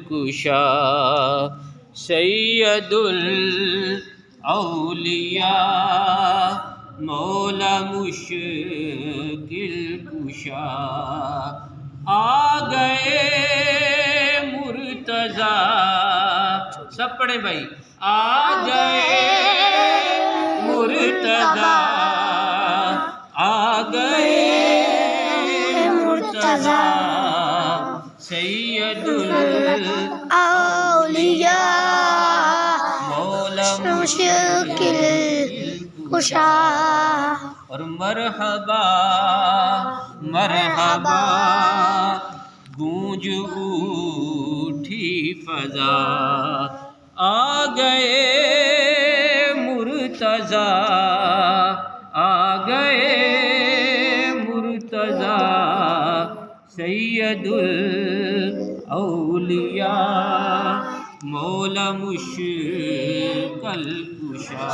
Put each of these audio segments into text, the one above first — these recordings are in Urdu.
کشا سید الاولیاء مولا مشکل کشا آ گئے مرتضیٰ. سب پڑھیں بھائی. آ گئے مرتضیٰ آ گئے مرتضیٰ سید الاولیاء مولا مشکل کشا. اور مرحبا مرحبا گونج اٹھی فضا آ گئے مرتضیٰ آ گئے مرتضیٰ سید الاولیاء مولا مشکل کشا.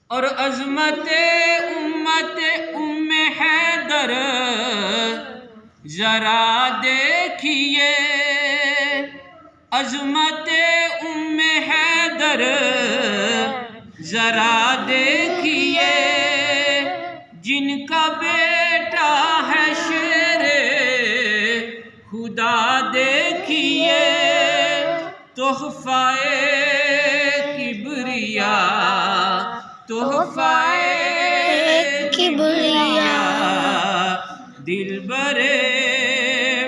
اور عظمت امت ام حیدر ذرا دیکھیے عظمت ام حیدر ذرا دیکھیے جن کا بیٹا ہے شیر خدا دیکھیے تحفہ کبریا تحفہ کبریا دلبر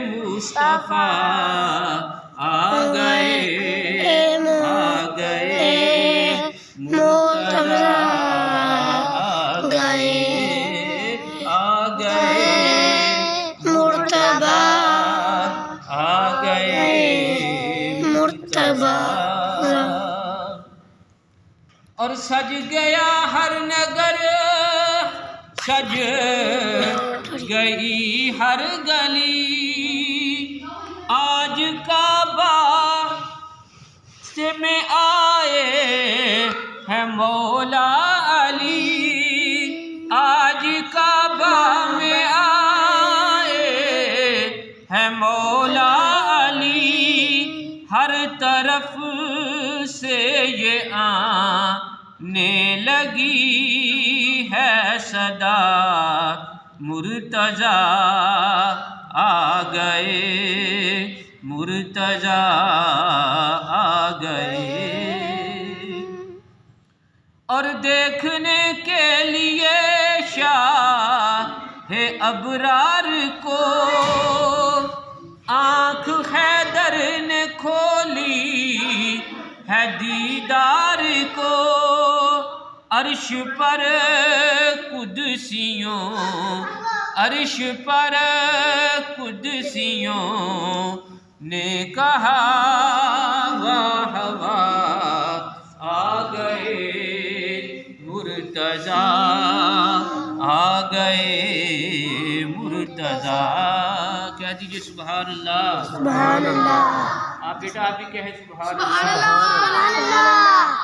مصطفیٰ آ گئے مرتضیٰ آ گئے مرتبہ آ گئے مرتبہ. اور سج گیا ہر نگر سج گئی ہر گلی آج کعبہ سے میں آئے ہے مولا علی آج کعبہ میں آئے ہے مولا علی ہر طرف سے یہ آنے لگی ہے صدا مرتضیٰ آ گئے مرتضیٰ آ گئے. اور دیکھنے کے لیے شاہ ابرار کو آنکھ حیدر نے کھولی ہے دیدار کو عرش پر قدسیوں عرش پر قدسیوں نے کہا واہ واہ آ گئے مرتضیٰ آ گئے مرتضیٰ. کہہ دیجیے سبحان اللہ سبحان اللہ. آپ بیٹا آپ بھی کہیں سبحان اللہ.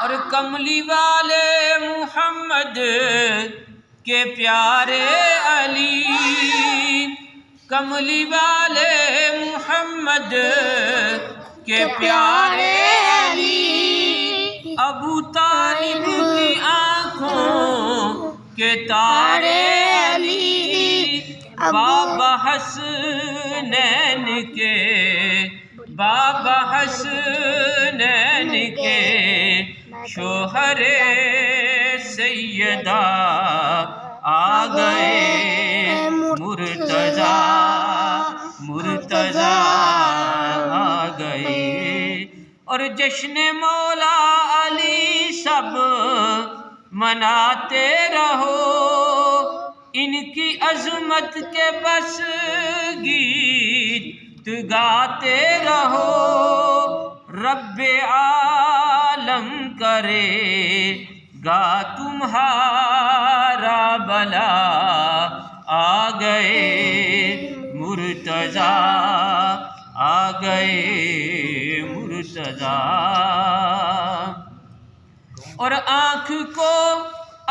اور کملی والے محمد کے پیارے علی کملی والے محمد کے پیارے علی ابو طالب کی آنکھوں کے تارے علی بابا حسنین کے بابا حسنین کے شوہر سیدہ آ گئے مرتضیٰ مرتضیٰ آ گئے. اور جشن مولا علی سب مناتے رہو ان کی عظمت کے بس گیت گاتے رہو رب عالم کرے گا تمہارا بلا آ گئے مرتضیٰ آ گئے مرتضیٰ. اور آنکھ کو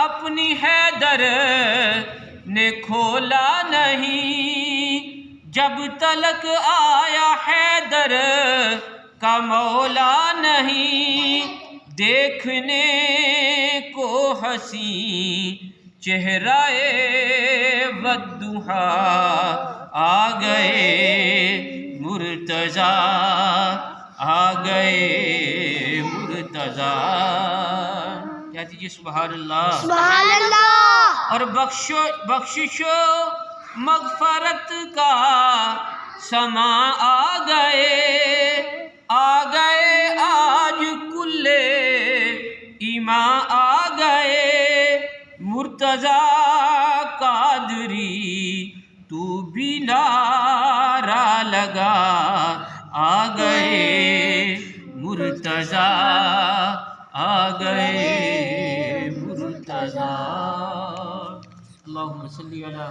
اپنی حیدر نے کھولا نہیں جب تلک آیا حیدر کا مولا نہیں، دیکھنے کو حسین چہرہ والضحا آ گئے مرتضیٰ، آ گئے مرتضیٰ۔ کیا دیجیے سبحان اللہ، سبحان اللہ۔ اور بخشش و مغفرت کا سما آ گئے آج کل ایمان آ گئے، مرتضیٰ قادری تو بھی نعرہ لگا، آ گئے مرتضیٰ، آ گئے مرتضیٰ۔ اللہم صلی علی